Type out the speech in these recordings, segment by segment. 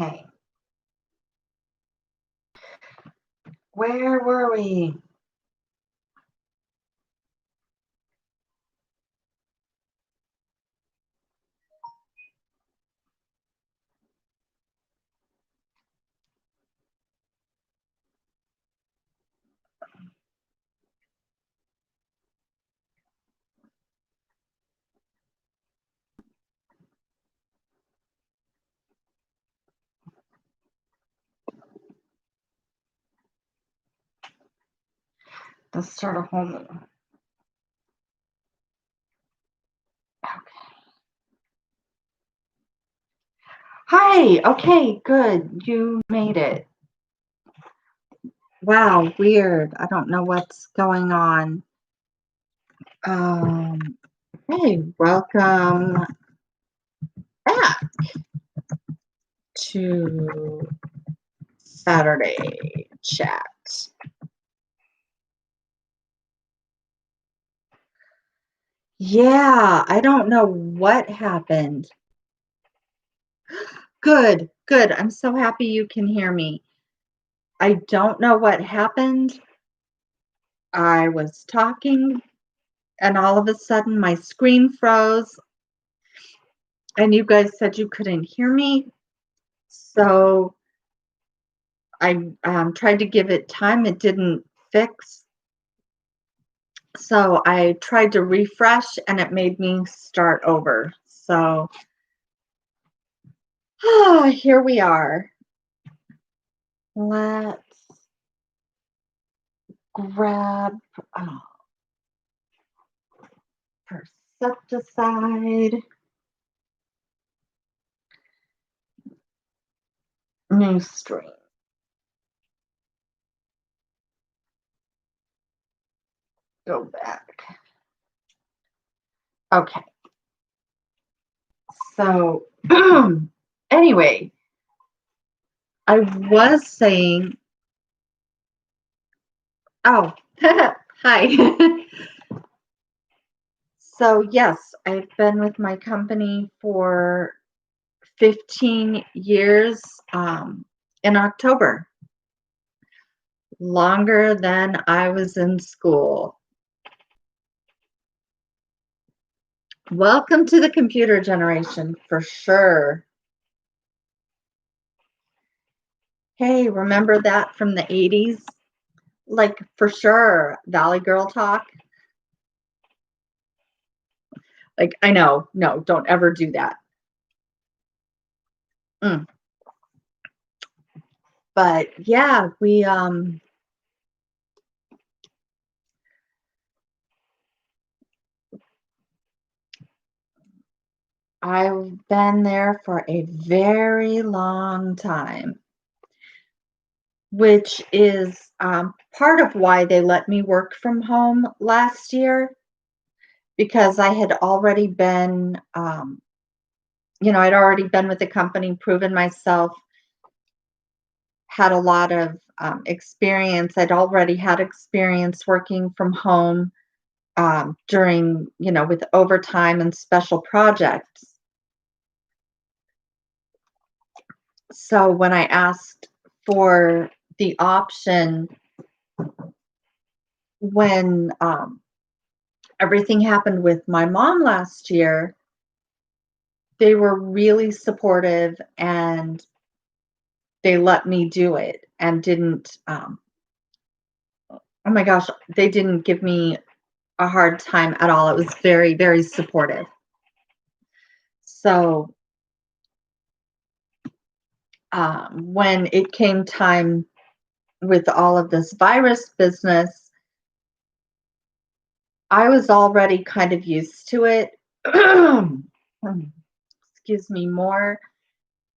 Okay, where were we? Let's start a whole new. Okay. Hi. Okay, good. You made it. Wow, weird. I don't know what's going on. Um, hey, welcome back to Saturday chat. Yeah, I don't know what happened. Good, good. I'm so happy you can hear me. I don't know what happened. I was talking and all of a sudden my screen froze and you guys said you couldn't hear me. So I tried to give it time. It didn't fix. So I tried to refresh and it made me start over. So here we are. Let's grab Percepticide. New stream. Go back. Okay. So anyway, I was saying, oh, hi. So yes, I've been with my company for 15 years in October, longer than I was in school. Welcome to the computer generation for sure. Hey, remember that from the 80s? Like for sure, Valley Girl talk. Like I know, no, don't ever do that. But yeah, I've been there for a very long time, which is part of why they let me work from home last year, because I had already been, I'd already been with the company, proven myself, had a lot of experience. I'd already had experience working from home during, with overtime and special projects. So when I asked for the option when everything happened with my mom last year, they were really supportive and they let me do it and didn't, oh my gosh, they didn't give me a hard time at all. It was very, very supportive. So when it came time with all of this virus business, I was already kind of used to it. Excuse me, more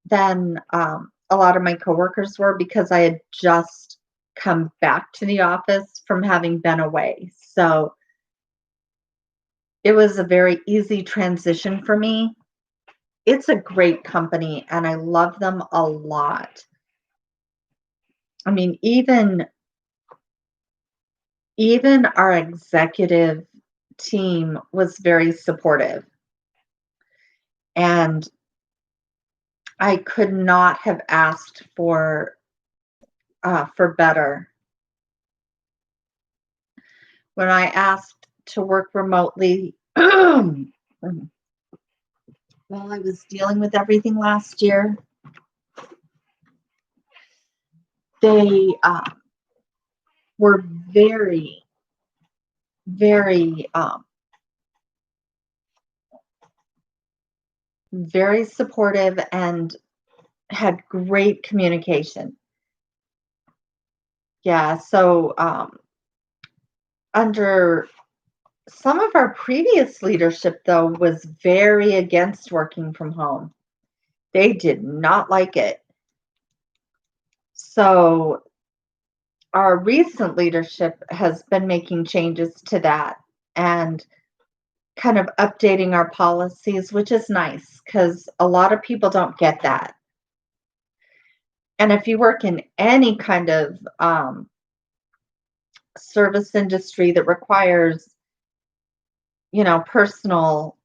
than a lot of my coworkers were, because I had just come back to the office from having been away. So it was a very easy transition for me. It's a great company and I love them a lot. I mean, even our executive team was very supportive. And I could not have asked for better. When I asked to work remotely, while I was dealing with everything last year, they were very, very, very supportive and had great communication. Yeah, so under some of our previous leadership, though, was very against working from home. They did not like it. So our recent leadership has been making changes to that and kind of updating our policies, which is nice because a lot of people don't get that. And if you work in any kind of service industry that requires, personal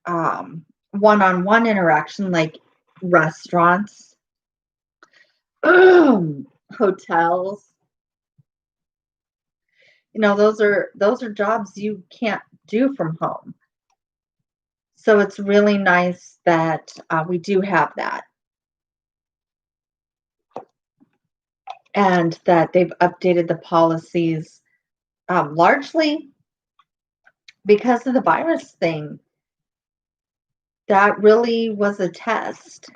one-on-one interaction, like restaurants, hotels, those are jobs you can't do from home. So it's really nice that we do have that, and that they've updated the policies, largely because of the virus thing. That really was a test.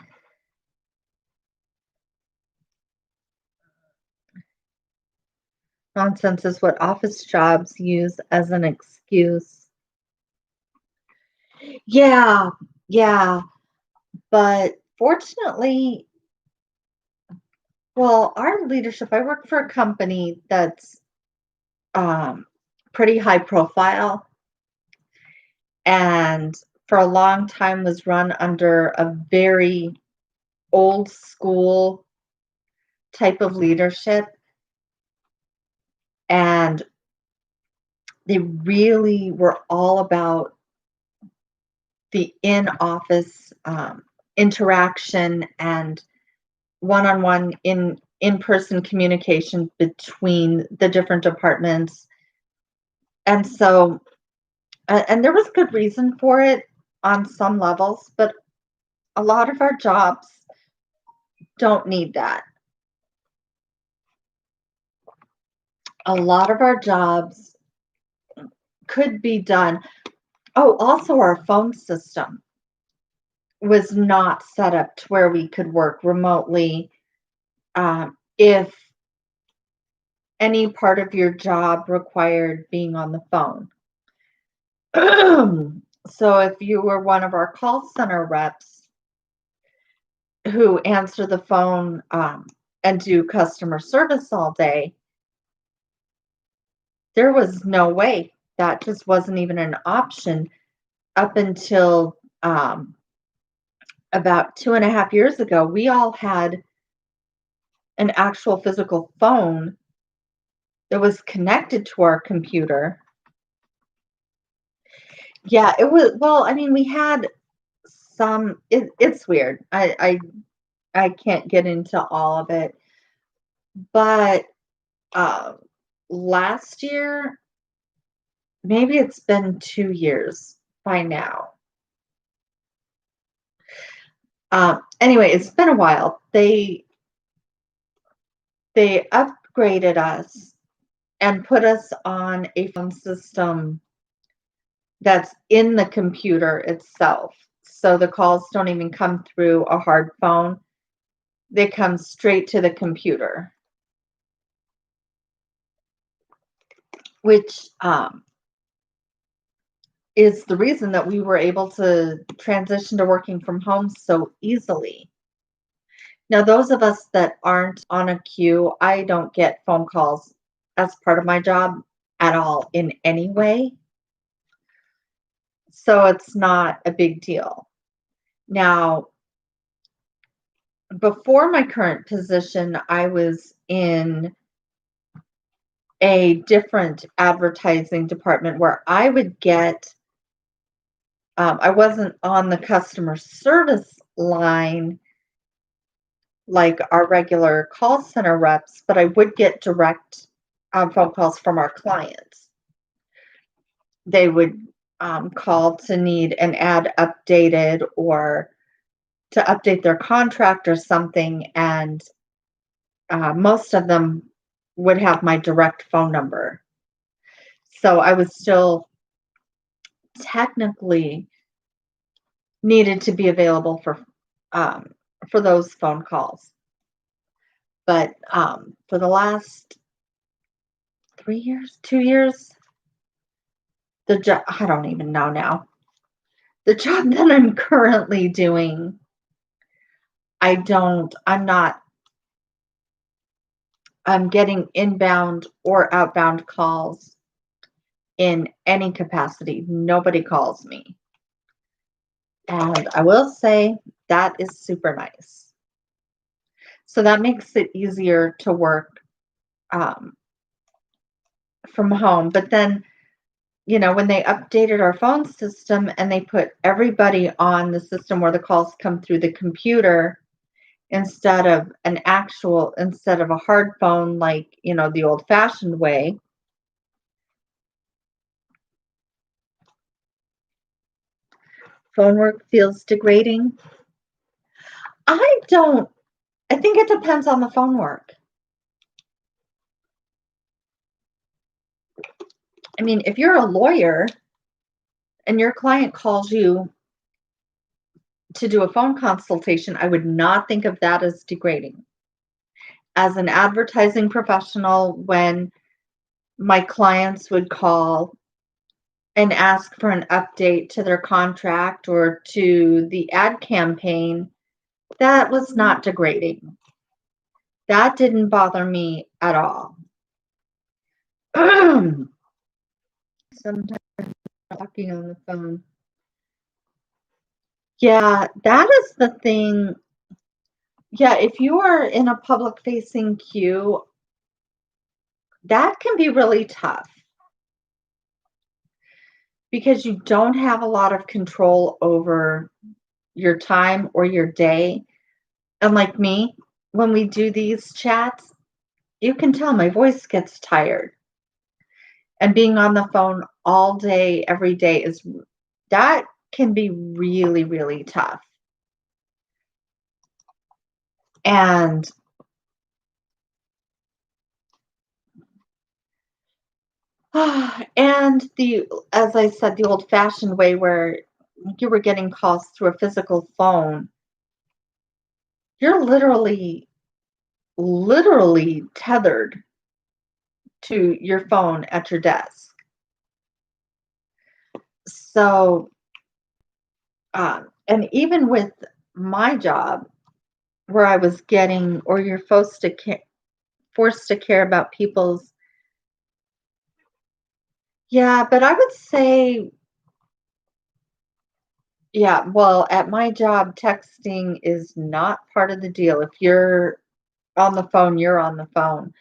Nonsense is what office jobs use as an excuse. Yeah, yeah. But fortunately, well, our leadership, I work for a company that's um, pretty high profile, and for a long time was run under a very old school type of leadership. And they really were all about the in-office interaction and one-on-one in-person communication between the different departments. And so, and there was good reason for it on some levels, but a lot of our jobs don't need that. A lot of our jobs could be done. Oh, also our phone system was not set up to where we could work remotely if any part of your job required being on the phone. So if you were one of our call center reps who answer the phone and do customer service all day, there was no way. That just wasn't even an option up until about 2.5 years ago. We all had an actual physical phone that was connected to our computer. Yeah, it was, well, I mean, we had it's weird. I can't get into all of it, but uh, last year, maybe it's been 2 years by now. Anyway, it's been a while. They upgraded us and put us on a phone system that's in the computer itself. So the calls don't even come through a hard phone. They come straight to the computer, which is the reason that we were able to transition to working from home so easily. Now, those of us that aren't on a queue, I don't get phone calls as part of my job at all in any way. So it's not a big deal. Now, before my current position, I was in a different advertising department where I would get, I wasn't on the customer service line, like our regular call center reps, but I would get direct phone calls from our clients. They would call to need an ad updated or to update their contract or something, and most of them would have my direct phone number. So I was still technically needed to be available for those phone calls. But for the last 3 years, 2 years, the job, I don't even know now. The job that I'm currently doing, I'm not, I'm getting inbound or outbound calls in any capacity. Nobody calls me. And I will say that is super nice. So that makes it easier to work um, from home. But then, when they updated our phone system and they put everybody on the system where the calls come through the computer instead of a hard phone, like, the old fashioned way. Phone work feels degrading. I don't, I think it depends on the phone work. I mean, if you're a lawyer and your client calls you to do a phone consultation, I would not think of that as degrading. As an advertising professional, when my clients would call and ask for an update to their contract or to the ad campaign, that was not degrading. That didn't bother me at all. Sometimes talking on the phone. Yeah, that is the thing. Yeah, if you are in a public facing queue, that can be really tough because you don't have a lot of control over your time or your day. And like me, when we do these chats, you can tell my voice gets tired. And being on the phone all day, every day that can be really, really tough. And as I said, the old fashioned way where you were getting calls through a physical phone, you're literally tethered to your phone at your desk. So, and even with my job, where I was getting, or you're forced to care about people's, yeah, but I would say, yeah, well, at my job, texting is not part of the deal. If you're on the phone, you're on the phone.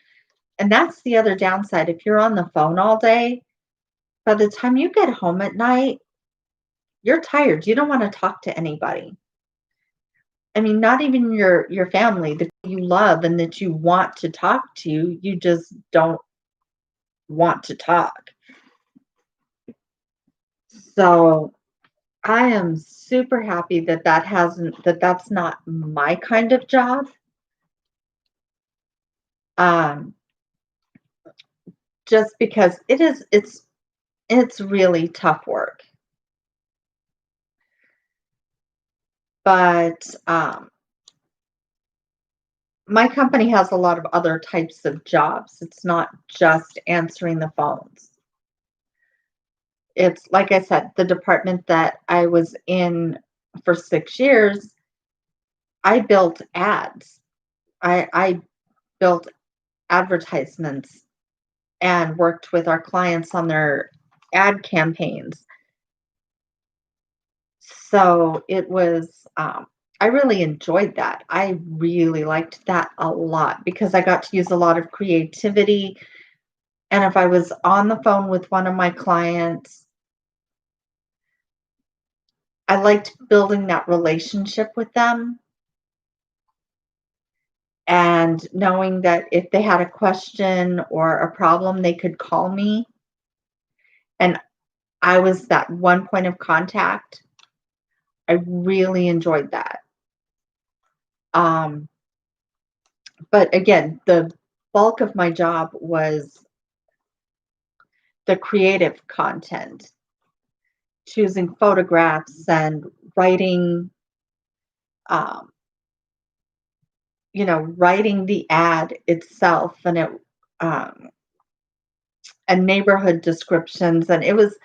And that's the other downside. If you're on the phone all day, by the time you get home at night, you're tired. You don't want to talk to anybody. I mean, not even your family that you love and that you want to talk to, you just don't want to talk. So, I am super happy that's not my kind of job. Um, just because it's really tough work. But my company has a lot of other types of jobs. It's not just answering the phones. It's like I said, the department that I was in for 6 years, I built ads. I built advertisements and worked with our clients on their ad campaigns. So it was, I really enjoyed that. I really liked that a lot because I got to use a lot of creativity. And if I was on the phone with one of my clients, I liked building that relationship with them. and knowing that if they had a question or a problem, they could call me and I was that one point of contact. I really enjoyed that. Um, but again, the bulk of my job was the creative content, choosing photographs and writing, um, writing the ad itself um, and neighborhood descriptions, and it was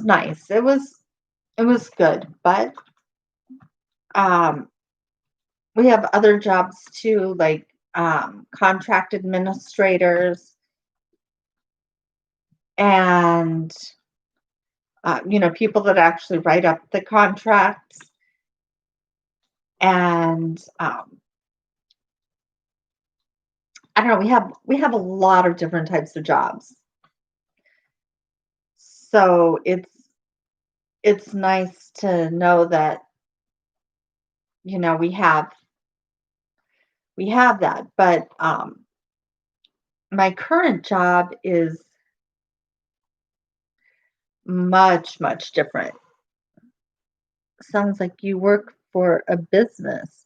nice. It was good, but um, we have other jobs too, like contract administrators and people that actually write up the contracts and I don't know, we have a lot of different types of jobs. So it's nice to know that, we have that. But my current job is much, much different. Sounds like you work for a business.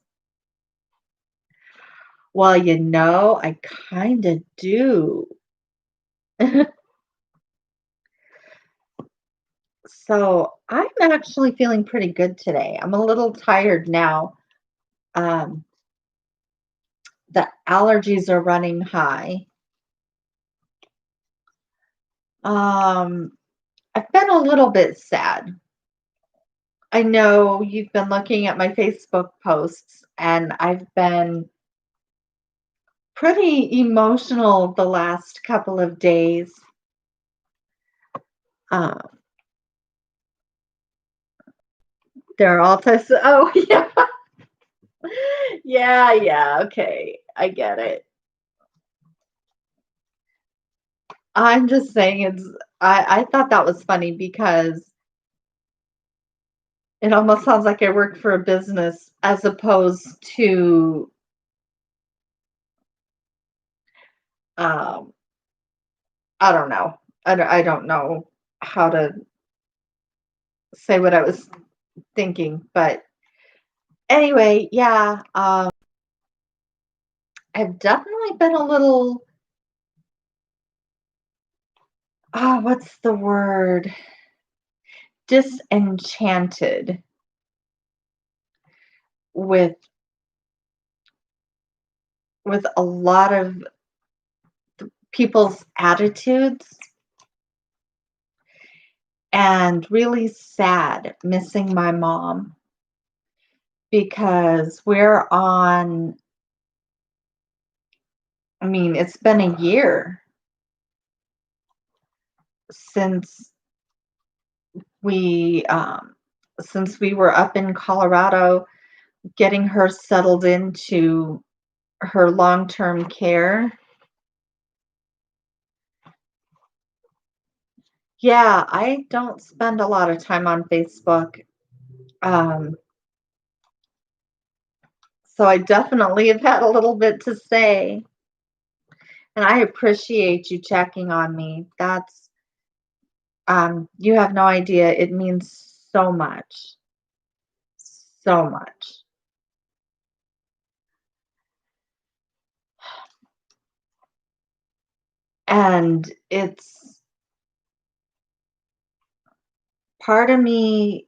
Well, I kind of do. So I'm actually feeling pretty good today. I'm a little tired now. Um, the allergies are running high. Um, I've been a little bit sad. I know you've been looking at my Facebook posts, and I've been pretty emotional the last couple of days. Um, there are all types of, oh, yeah. Yeah, yeah, okay. I get it. I'm just saying I thought that was funny because it almost sounds like I work for a business as opposed to, um, I don't know. I don't know how to say what I was thinking, but anyway, yeah, I've definitely been a little, what's the word? Disenchanted with a lot of people's attitudes and really sad missing my mom because it's been a year since we were up in Colorado getting her settled into her long-term care. Yeah, I don't spend a lot of time on Facebook. Um, so I definitely have had a little bit to say, and I appreciate you checking on me. You have no idea. It means so much, so much. And it's part of me,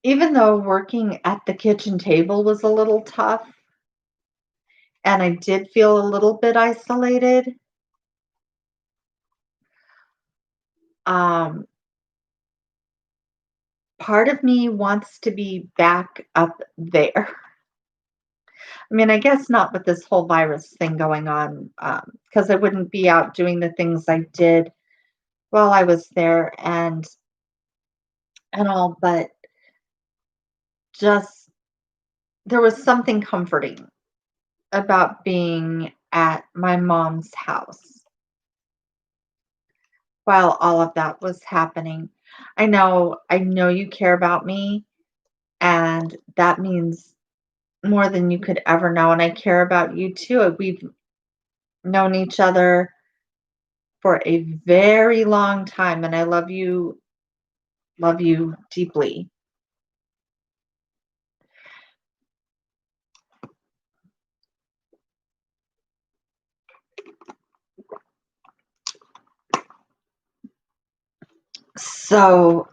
even though working at the kitchen table was a little tough and I did feel a little bit isolated, um, part of me wants to be back up there. I guess not with this whole virus thing going on, because I wouldn't be out doing the things I did while I was there and all, but just there was something comforting about being at my mom's house while all of that was happening. I know you care about me, and that means more than you could ever know, and I care about you too. We've known each other for a very long time, and I love you deeply. So,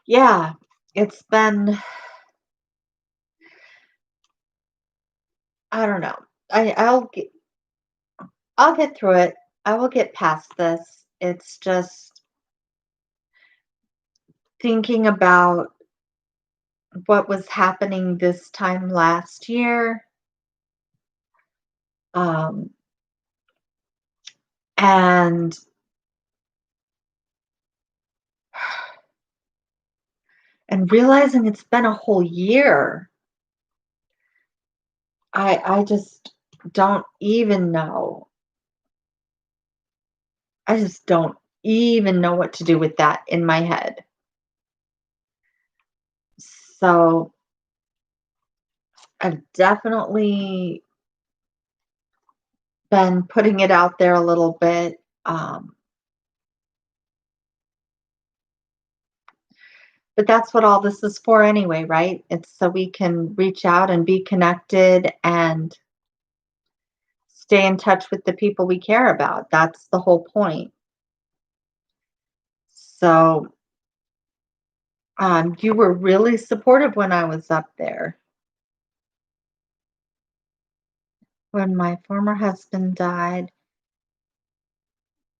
yeah, it's been I don't know. I'll get through it. I will get past this. It's just thinking about what was happening this time last year, um, and realizing it's been a whole year. I just don't even know. I just don't even know what to do with that in my head. So I've definitely been putting it out there a little bit. But that's what all this is for anyway, right? It's so we can reach out and be connected and stay in touch with the people we care about. That's the whole point. So, you were really supportive when I was up there. When my former husband died,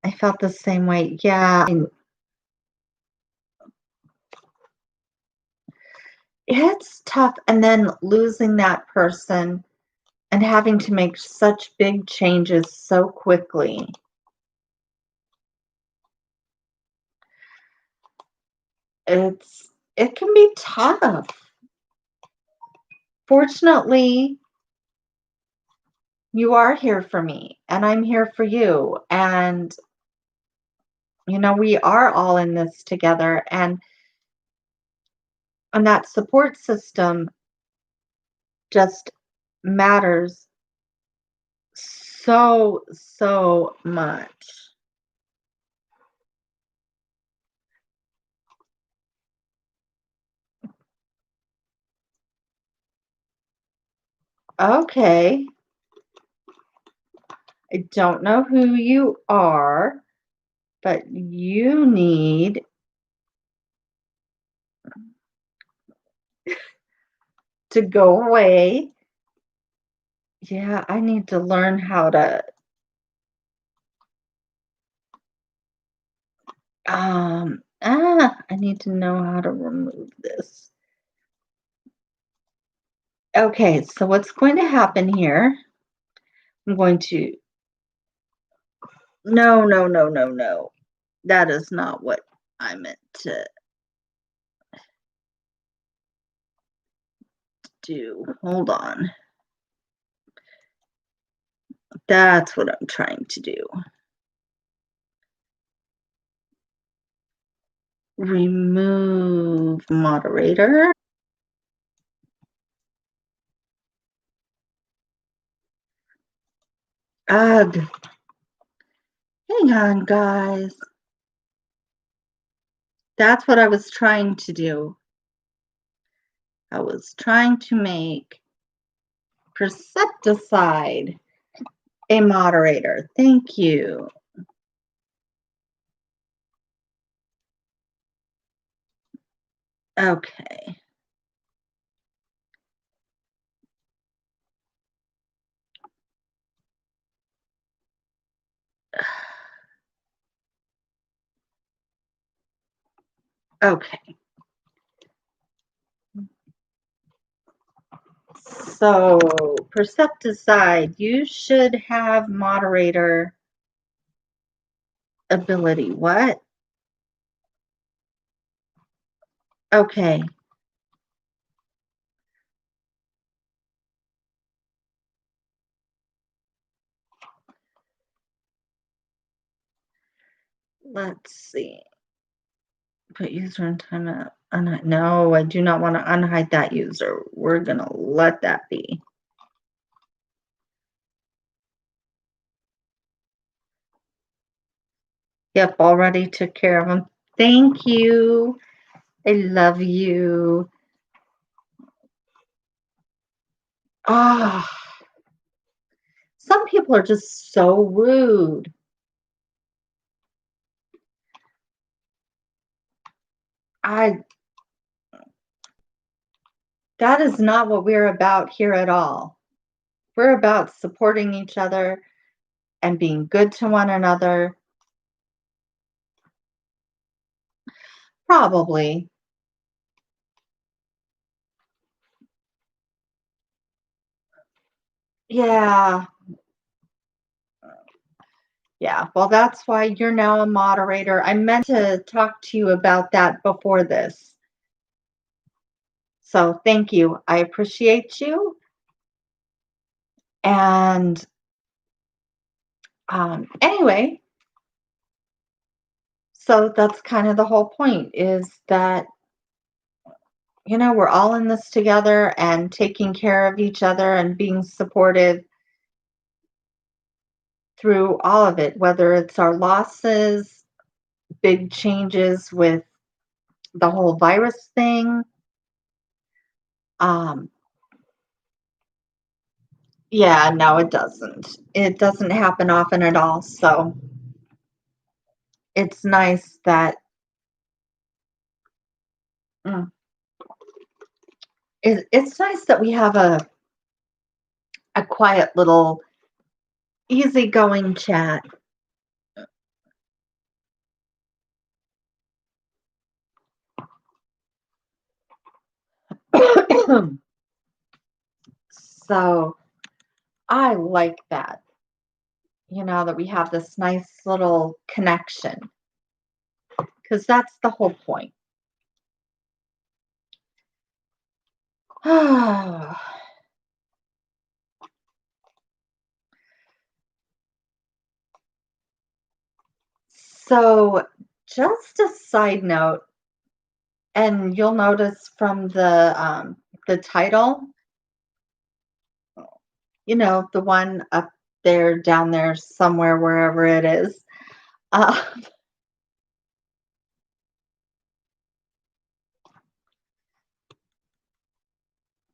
I felt the same way. Yeah, and it's tough. And then losing that person and having to make such big changes so quickly. It can be tough. Fortunately, you are here for me and I'm here for you. And, we are all in this together. And that support system just matters so, so much. Okay. I don't know who you are, but you need to go away. Yeah, I need to learn how to I need to know how to remove this. Okay, so what's going to happen here? I'm going to No, no, no, no, no. That is not what I meant to do. Hold on. That's what I'm trying to do. Remove moderator. Ugh. Hang on, guys. That's what I was trying to do. I was trying to make Percepticide a moderator. Thank you. Okay. Okay. So, Percepticide, you should have moderator ability. What? Okay. Let's see. Put user in timeout. No, I do not want to unhide that user. We're gonna let that be. Yep, already took care of them. Thank you. I love you. Ah, some people are just so rude. I That is not what we're about here at all. We're about supporting each other and being good to one another. Probably. Yeah. Yeah. Well, that's why you're now a moderator. I meant to talk to you about that before this. So thank you. I appreciate you. And anyway, so that's kind of the whole point is that, we're all in this together and taking care of each other and being supportive through all of it, whether it's our losses, big changes with the whole virus thing. Um, yeah, no, it doesn't. It doesn't happen often at all. So it's nice that mm, it's nice that we have a quiet little easygoing chat. So I like that, that we have this nice little connection because that's the whole point. So, just a side note, and you'll notice from the title, the one up there, down there, somewhere, wherever it is. Uh,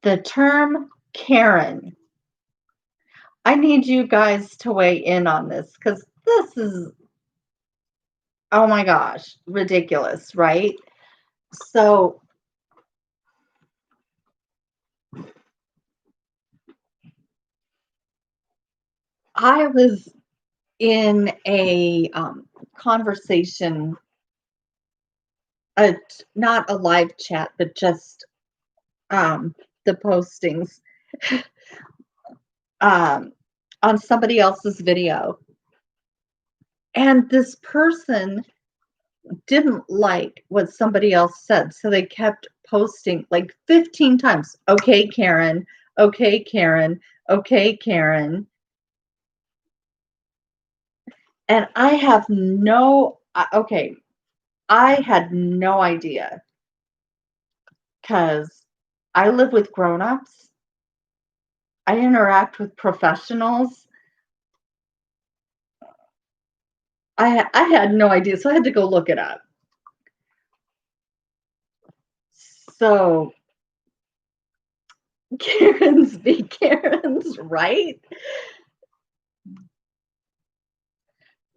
the term Karen. I need you guys to weigh in on this because this is, oh my gosh, ridiculous, right? So, I was in a conversation, not a live chat, but just the postings um, on somebody else's video. And this person didn't like what somebody else said. So they kept posting like 15 times, okay, Karen, okay, Karen, okay, Karen. And I have no, okay, I had no idea because I live with grown-ups. I interact with professionals. I had no idea, so I had to go look it up. So Karens be Karens, right?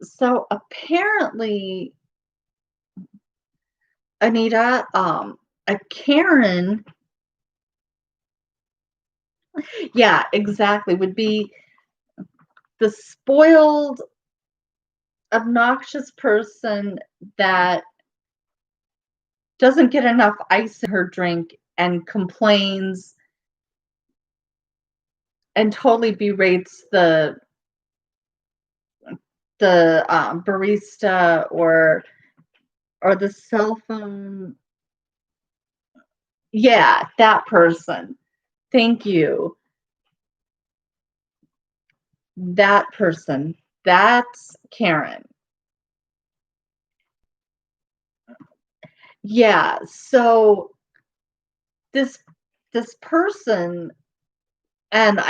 So apparently, Anita, a Karen, yeah, exactly, would be the spoiled, obnoxious person that doesn't get enough ice in her drink and complains and totally berates the barista or the cell phone. Yeah, that person. Thank you. That person. That's Karen. Yeah, so this this person, and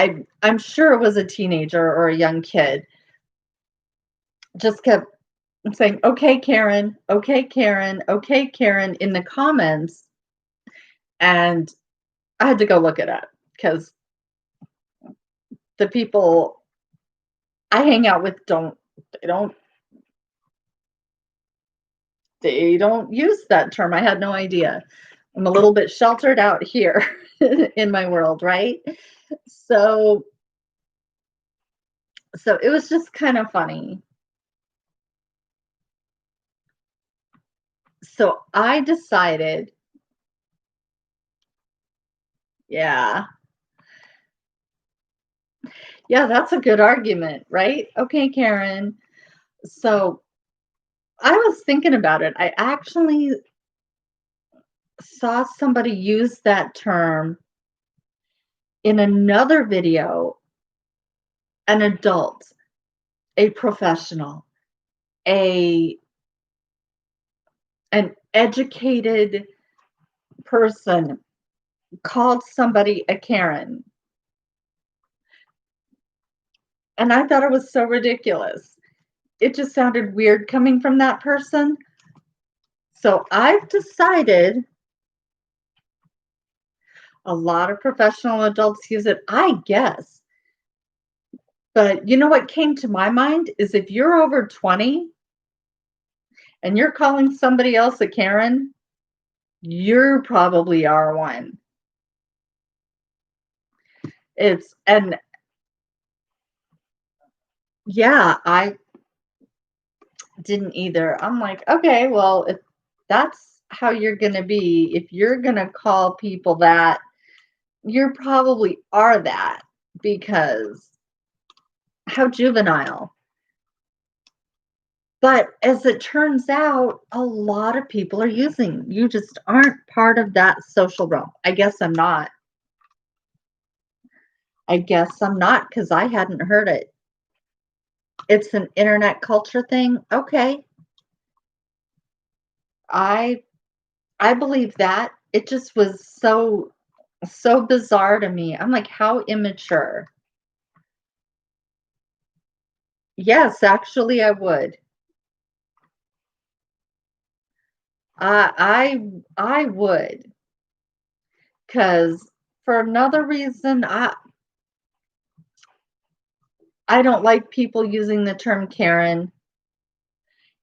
I'm sure it was a teenager or a young kid, just kept saying, "Okay, Karen. Okay, Karen. Okay, Karen," in the comments, and I had to go look it up because the people I hang out with they don't they don't use that term. I had no idea. I'm a little bit sheltered out here in my world, right? So so it was just kind of funny. So I decided, yeah, yeah, that's a good argument, right? Okay, Karen. So I was thinking about it. I actually saw somebody use that term in another video, an adult, a professional, a an educated person called somebody a Karen, and I thought it was so ridiculous. It just sounded weird coming from that person. So I've decided a lot of professional adults use it, I guess. But you know what came to my mind is if you're over 20 and you're calling somebody else a Karen, you probably are one. It's and yeah, I didn't either. I'm like, okay, well, if that's how you're going to be, if you're going to call people that, you probably are that because how juvenile. But as it turns out, a lot of people are using. You just aren't part of that social realm. I guess I'm not. I guess I'm not because I hadn't heard it. It's an internet culture thing. Okay. I I believe that. It just was so bizarre to me. I'm like, how immature. Yes, actually I would. I would, because for another reason, I don't like people using the term Karen.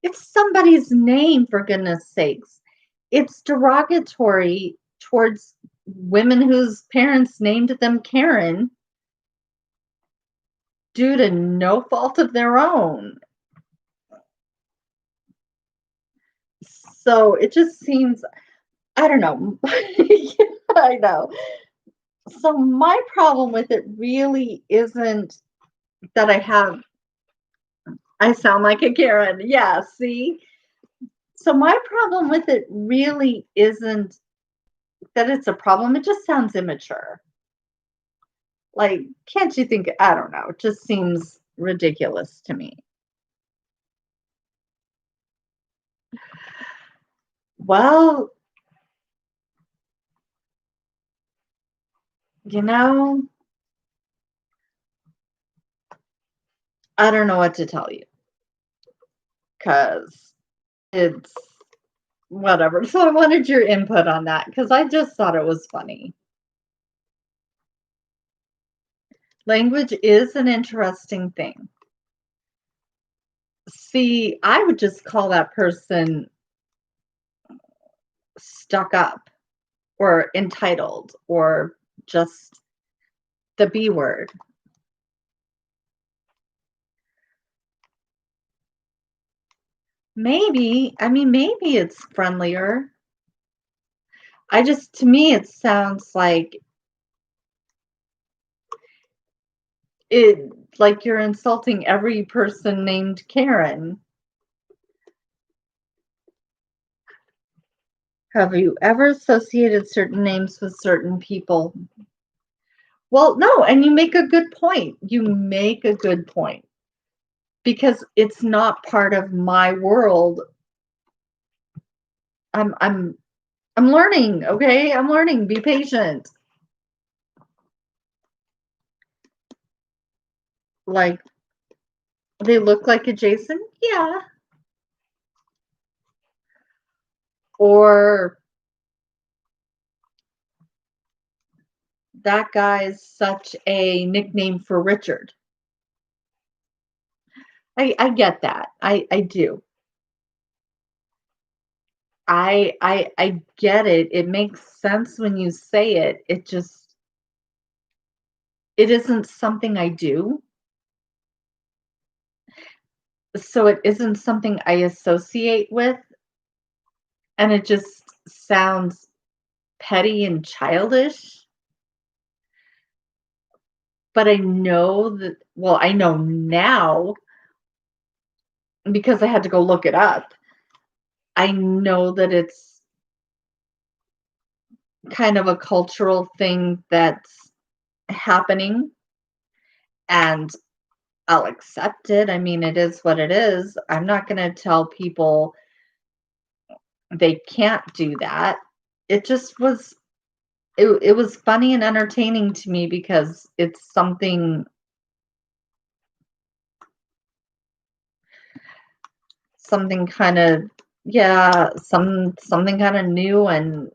It's somebody's name, for goodness sakes. It's derogatory towards women whose parents named them Karen due to no fault of their own. So it just seems, I don't know. Yeah, I know. So my problem with it really isn't that I sound like a Karen. Yeah, see? So my problem with it really isn't that it's a problem. It just sounds immature. Like, can't you think, I don't know, it just seems ridiculous to me. Well, you know, I don't know what to tell you because it's whatever. So I wanted your input on that because I just thought it was funny. Language is an interesting thing. See, I would just call that person stuck up or entitled or just the B word. Maybe, I mean, maybe it's friendlier. To me, it sounds it like you're insulting every person named Karen. Have you ever associated certain names with certain people? Well, no, and you make a good point. You make a good point because it's not part of my world I'm I'm I'm learning, okay? I'm learning. Be patient. Like, they look like a Jason? Yeah. Or that guy's such a nickname for Richard. I get that. I do. I get it. It makes sense when you say it. It isn't something I do. So it isn't something I associate with, and it just sounds petty and childish. But I know that, well, I know now because I had to go look it up. I know that it's kind of a cultural thing that's happening, and I'll accept it. I mean, it is what it is. I'm not going to tell people they can't do that. It just was it was funny and entertaining to me because it's something kind of, yeah, something kind of new and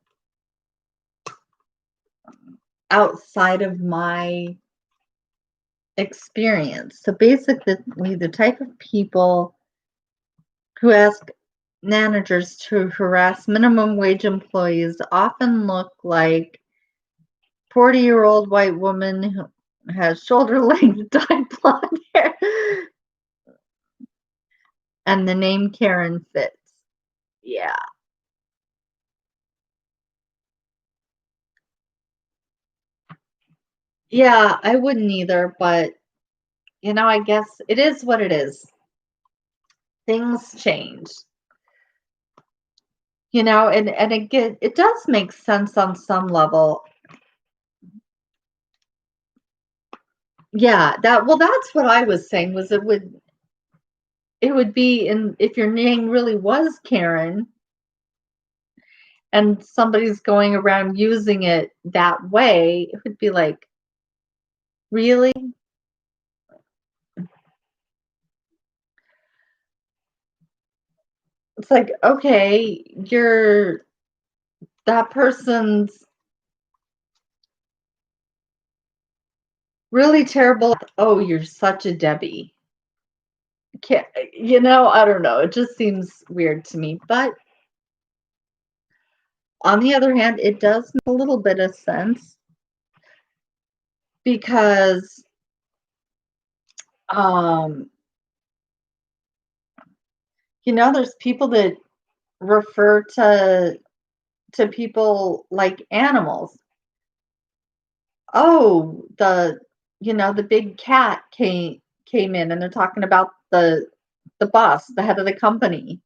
outside of my experience. So basically, the type of people who ask managers to harass minimum wage employees often look like 40-year-old white woman who has shoulder length dyed blonde hair, and the name Karen fits. Yeah. Yeah, I wouldn't either, but I guess it is what it is. Things change. And it does make sense on some level. Yeah, that's what I was saying was it would be in if your name really was Karen and somebody's going around using it that way, it would be like, really? It's like, okay, you're that person's really terrible. Oh, you're such a Debbie. Can't, I don't know. It just seems weird to me. But on the other hand, it does make a little bit of sense because um, there's people that refer to people like animals. Oh, the big cat came in and they're talking about the boss, the head of the company.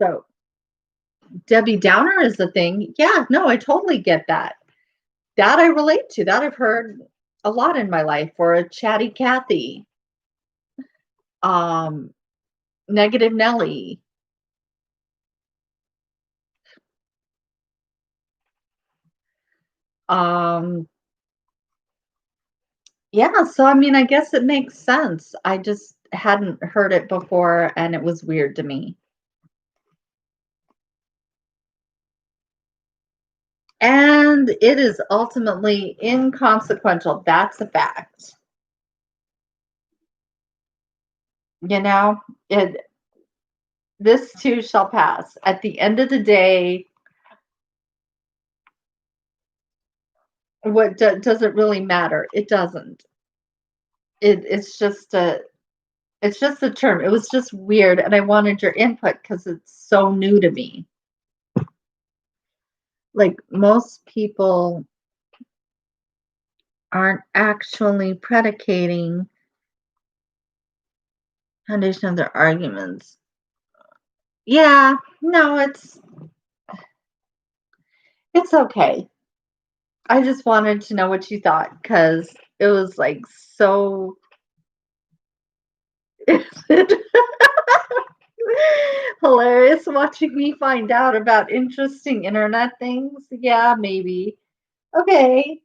So Debbie Downer is the thing. Yeah, no, I totally get that. That I relate to. That I've heard a lot in my life. Or a chatty Cathy, um, negative Nelly. Um, yeah, so I mean, I guess it makes sense. I just hadn't heard it before and it was weird to me. And it is ultimately inconsequential. That's a fact. You know, it this too shall pass. At the end of the day, does it really matter? It doesn't. It's just a term. It was just weird, and I wanted your input because it's so new to me. Like most people aren't actually predicating foundation of their arguments. Yeah, no, it's okay. I just wanted to know what you thought because it was like so. Hilarious watching me find out about interesting internet things. Yeah, maybe. Okay.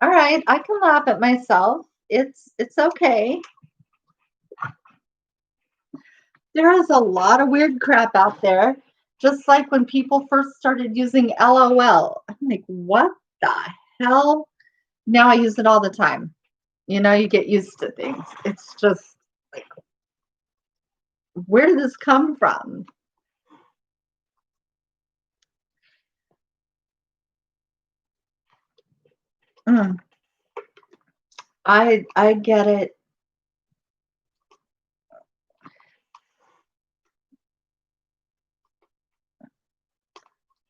All right. I can laugh at myself. It's okay. There is a lot of weird crap out there. Just like when people first started using LOL. I'm like, what the hell? Now I use it all the time. You get used to things. It's just like, where did this come from? Mm, I get it.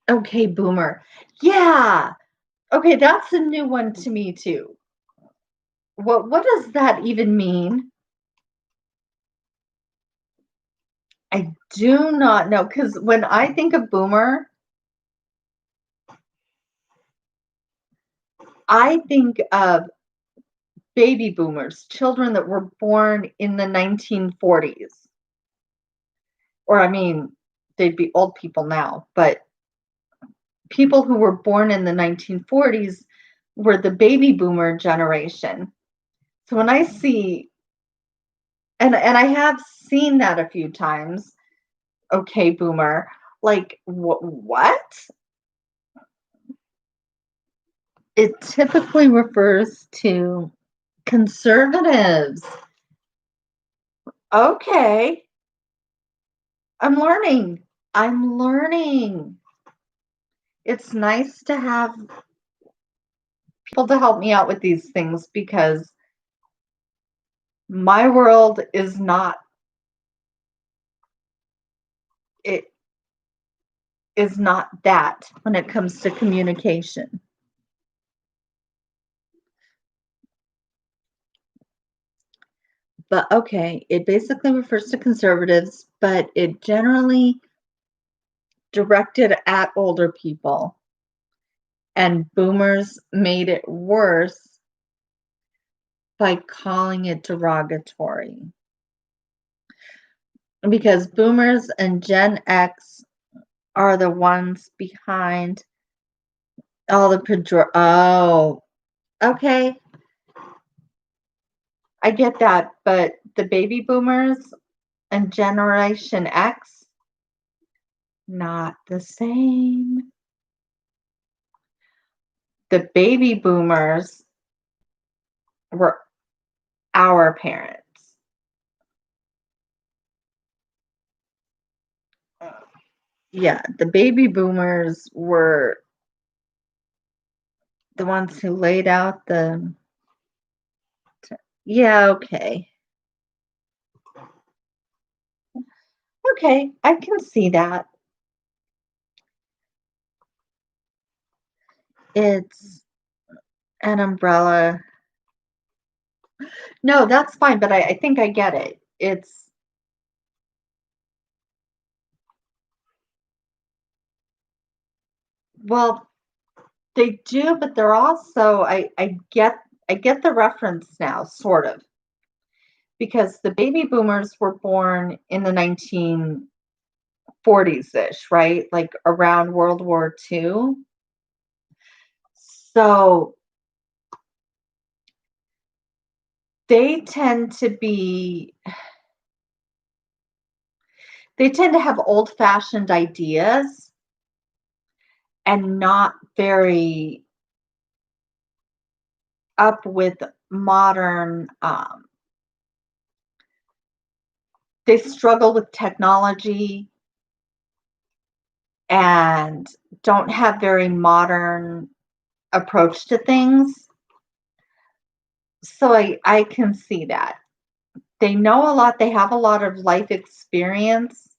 Okay, boomer. Yeah. Okay, that's a new one to me too. What does that even mean? I do not know because when I think of boomer, I think of baby boomers, children that were born in the 1940s. Or I mean, they'd be old people now, but people who were born in the 1940s were the baby boomer generation. So when I see and I have seen that a few times, okay, boomer, like what? It typically refers to conservatives. Okay, I'm learning. I'm learning. It's nice to have people to help me out with these things because my world is not it is not that when it comes to communication. But okay, it basically refers to conservatives, but it generally directed at older people. And boomers made it worse by calling it derogatory. Because boomers and Gen X are the ones behind all the oh, okay, I get that, but the baby boomers and Generation X, not the same. The baby boomers were our parents. Yeah, the baby boomers were the ones who laid out the. Yeah, okay. Okay, I can see that. It's an umbrella. No, that's fine, but I think I get it. Well, they do, but they're also I get the reference now, sort of, because the baby boomers were born in the 1940s-ish, right? Like around World War II. So they tend to be they tend to have old-fashioned ideas and not very up with modern they struggle with technology and don't have very modern approach to things. So I can see that. They know a lot, they have a lot of life experience,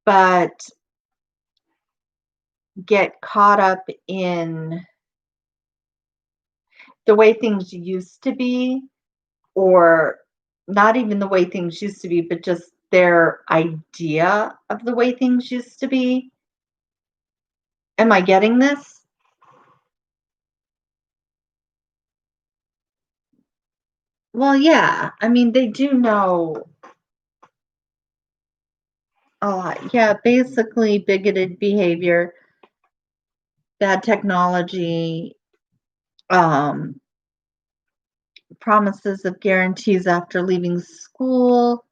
but get caught up in the way things used to be, or not even the way things used to be, but just their idea of the way things used to be. Am I getting this? Well, yeah. I mean, they do know a lot. Yeah, basically bigoted behavior, bad technology, um, promises of guarantees after leaving school.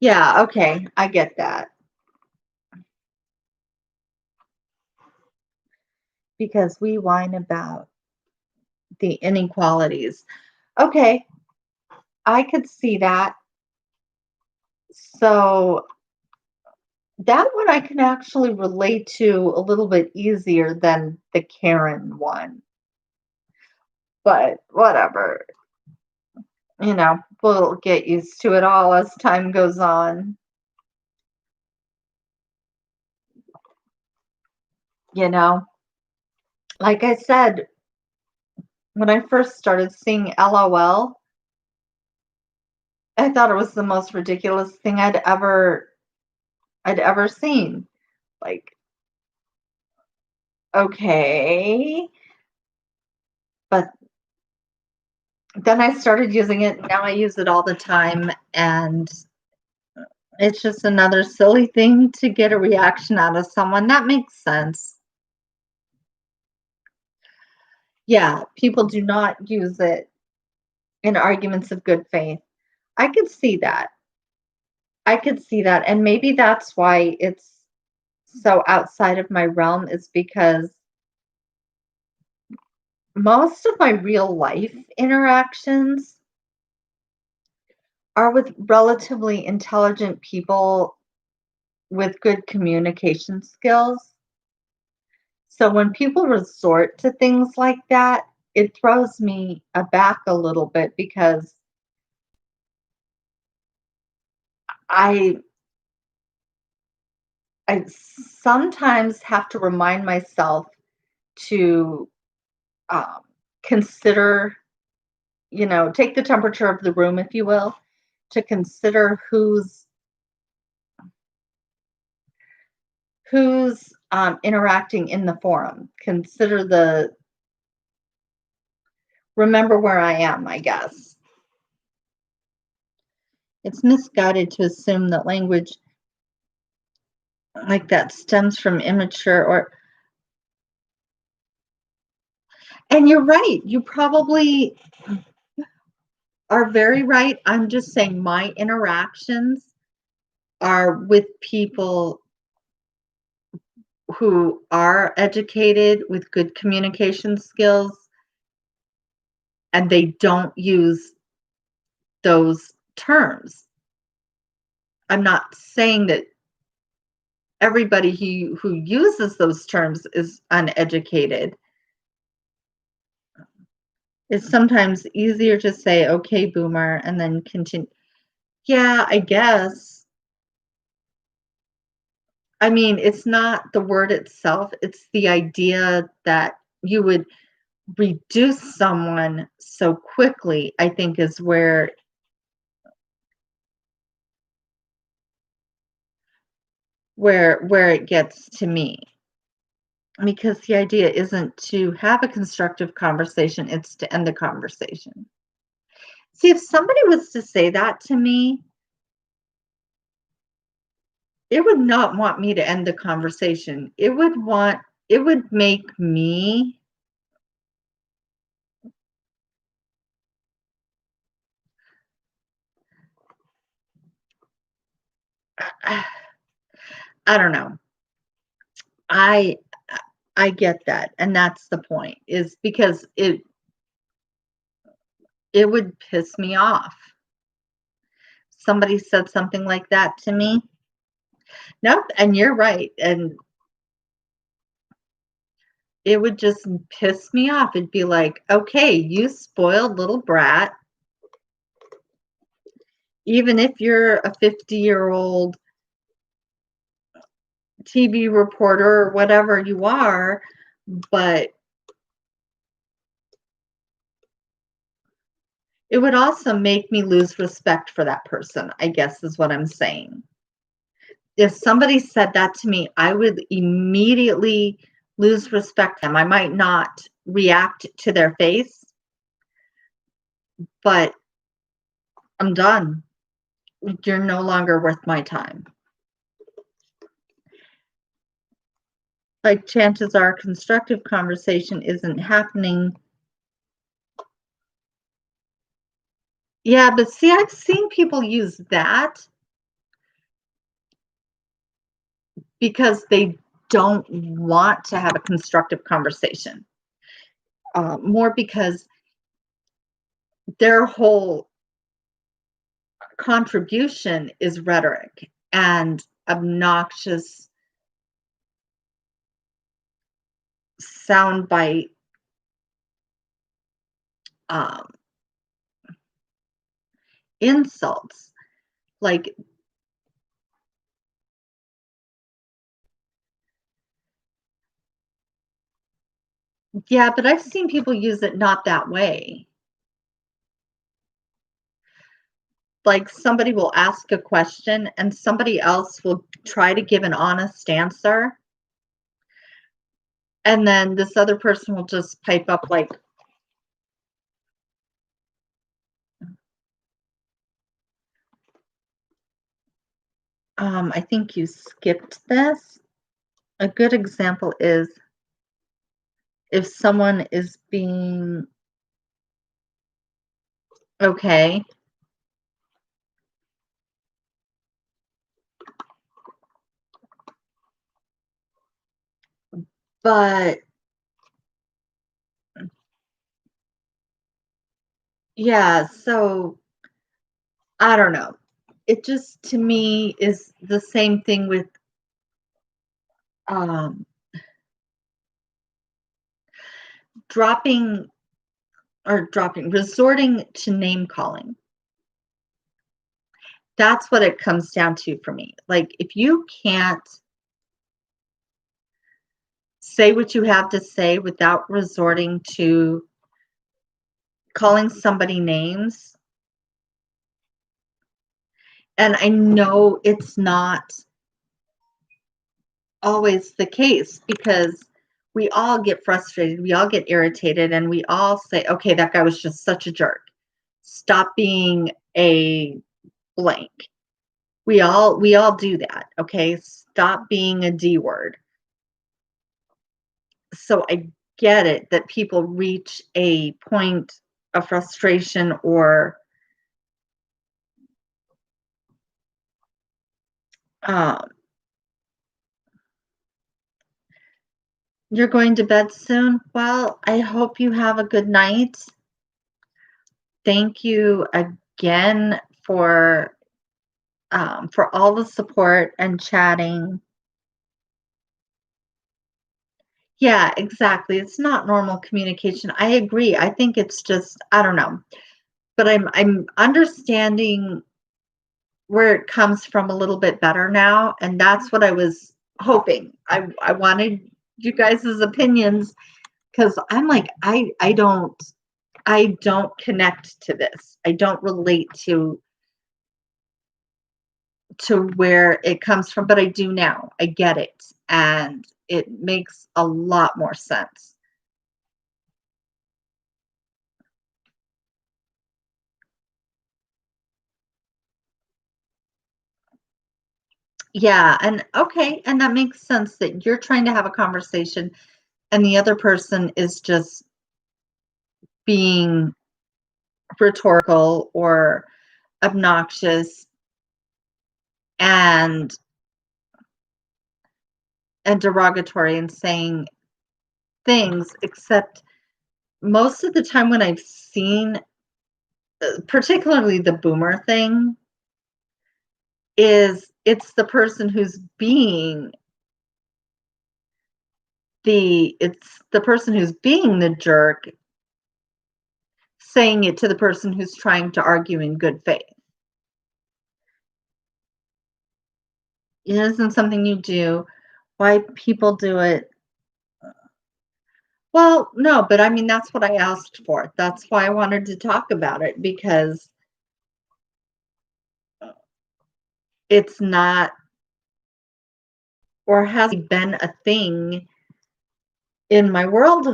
Yeah, okay, I get that. Because we whine about the inequalities. Okay, I could see that. So that one I can actually relate to a little bit easier than the Karen one. But whatever, we'll get used to it all as time goes on. You know, like I said, when I first started seeing LOL, I thought it was the most ridiculous thing I'd ever seen. Like, okay, but then I started using it. Now I use it all the time, and it's just another silly thing to get a reaction out of someone. That makes sense. Yeah, people do not use it in arguments of good faith. I could see that. I could see that. And maybe that's why it's so outside of my realm, is because most of my real life interactions are with relatively intelligent people with good communication skills. So when people resort to things like that, it throws me aback a little bit because I I sometimes have to remind myself to um, consider, take the temperature of the room, if you will, to consider who's interacting in the forum. Remember where I am, I guess. It's misguided to assume that language like that stems from immature or and you're right. You probably are very right. I'm just saying my interactions are with people who are educated with good communication skills and they don't use those terms. I'm not saying that everybody who uses those terms is uneducated. It's sometimes easier to say, okay, boomer, and then continue. Yeah, I guess. I mean, it's not the word itself, it's the idea that you would reduce someone so quickly, I think is where it gets to me. Because the idea isn't to have a constructive conversation, it's to end the conversation. See, if somebody was to say that to me, it would not want me to end the conversation. It would make me I don't know. I I get that, and that's the point, is because it would piss me off. Somebody said something like that to me. Nope, and you're right, and it would just piss me off. It'd be like, "Okay, you spoiled little brat, even if you're a 50-year-old TV reporter or whatever you are, but it would also make me lose respect for that person, I guess is what I'm saying. If somebody said that to me, I would immediately lose respect for them. I might not react to their face, but I'm done. you're no longer worth my time. Like, chances are constructive conversation isn't happening. Yeah, but see, I've seen people use that because they don't want to have a constructive conversation. More because their whole contribution is rhetoric and obnoxious soundbite um, insults. Like, yeah, but I've seen people use it not that way. Like, somebody will ask a question and somebody else will try to give an honest answer. And then this other person will just pipe up like, I think you skipped this. A good example is if someone is being okay, but yeah, so I don't know. It just to me is the same thing with um dropping resorting to name calling. That's what it comes down to for me. Like, if you can't say what you have to say without resorting to calling somebody names, and I know it's not always the case because we all get frustrated, we all get irritated, and we all say, okay, that guy was just such a jerk. Stop being a blank. We all do that, okay? Stop being a D word. So I get it that people reach a point of frustration or um, you're going to bed soon. Well, I hope you have a good night. Thank you again for all the support and chatting. Yeah, exactly. It's not normal communication. I agree. I think it's just I don't know, but I'm understanding where it comes from a little bit better now, and that's what I was hoping. I wanted you guys' opinions because I'm like I don't connect to this. I don't relate to where it comes from, but I do now. I get it, and it makes a lot more sense. Yeah, and okay, and that makes sense that you're trying to have a conversation and the other person is just being rhetorical or obnoxious and derogatory and saying things, except most of the time when I've seen particularly the boomer thing is it's the person who's being the jerk saying it to the person who's trying to argue in good faith. It isn't something you do. Why people do it? Well, no, but I mean, that's what I asked for. That's why I wanted to talk about it because it's not or hasn't been a thing in my world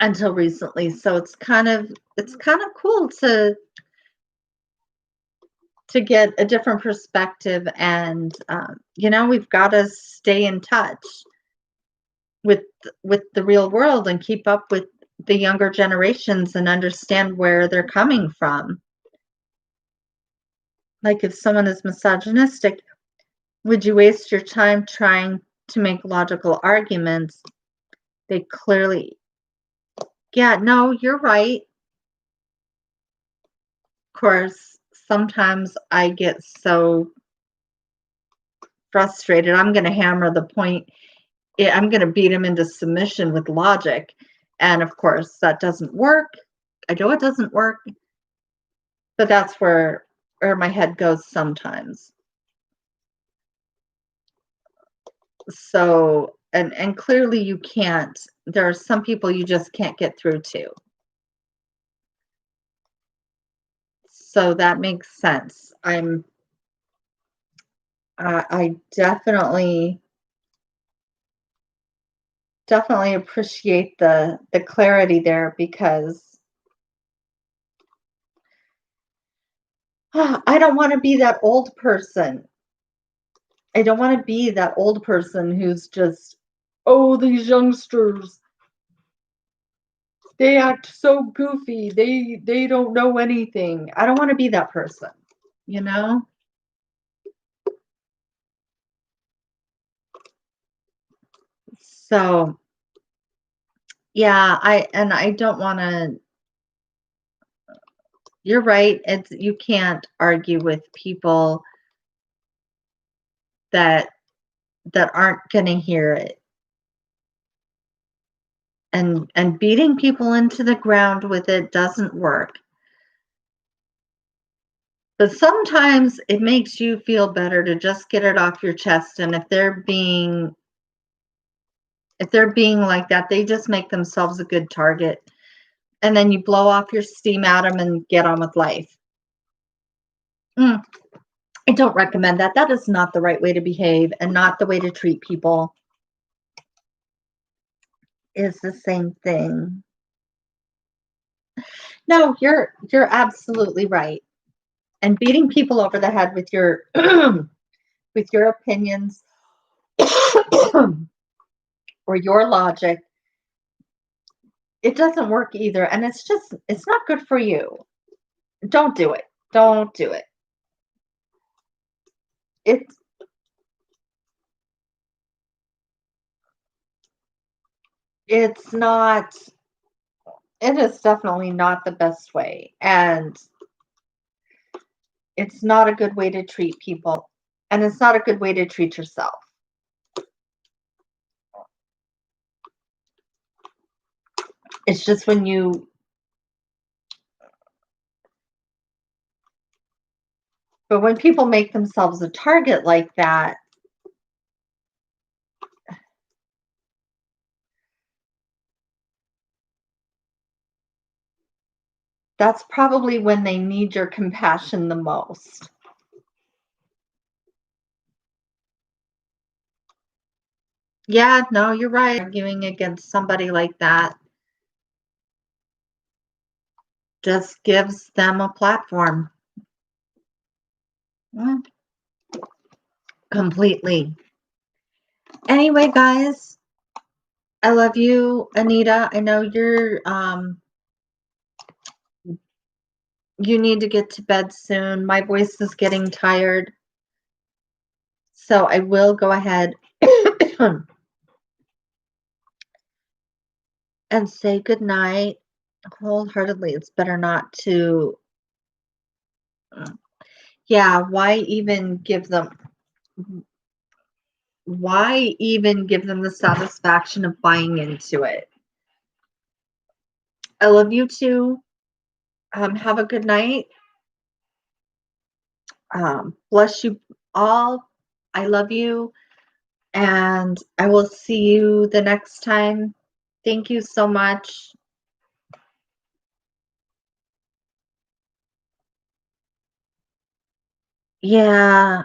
until recently. So it's kind of cool to to get a different perspective, and we've got to stay in touch with with the real world and keep up with the younger generations and understand where they're coming from. Like, if someone is misogynistic, would you waste your time trying to make logical arguments? They clearly, yeah, no, you're right. Of course, sometimes I get so frustrated. I'm going to hammer the point. I'm going to beat him into submission with logic. And of course, that doesn't work. I know it doesn't work, but that's where my head goes sometimes. So, and clearly you can't. There are some people you just can't get through to. So that makes sense. I definitely appreciate the clarity there, because I don't want to be that old person. I don't want to be that old person who's just, oh, these youngsters, they act so goofy. They don't know anything. I don't want to be that person, you know? So, yeah, I don't want to. You're right. You can't argue with people that aren't going to hear it. And beating people into the ground with it doesn't work. But sometimes it makes you feel better to just get it off your chest. And if they're being like that, they just make themselves a good target. And then you blow off your steam at them and get on with life. I don't recommend that. That is not the right way to behave and not the way to treat people. Is the same thing. No, you're absolutely right. And beating people over the head with your with your opinions or your logic, it doesn't work either. And it's not good for you. Don't do it. Don't do it. It's it's not it is definitely not the best way. And it's not a good way to treat people. And it's not a good way to treat yourself. It's just when people make themselves a target like that, that's probably when they need your compassion the most. Yeah, no, you're right. Arguing against somebody like that just gives them a platform. Mm, completely. Anyway, guys, I love you, Anita. I know you need to get to bed soon. My voice is getting tired. So I will go ahead and say good night wholeheartedly. It's better not to. Yeah, why even give them the satisfaction of buying into it? I love you too. Have a good night. Bless you all. I love you. And I will see you the next time. Thank you so much. Yeah,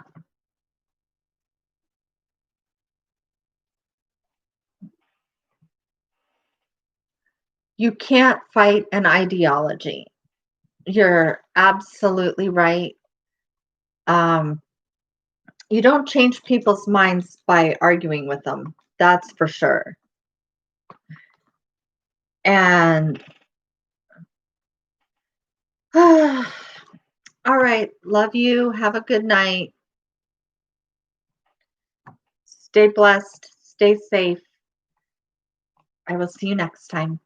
you can't fight an ideology. You're absolutely right. Um, you don't change people's minds by arguing with them. That's for sure. And all right, love you. Have a good night. Stay blessed. Stay safe. I will see you next time.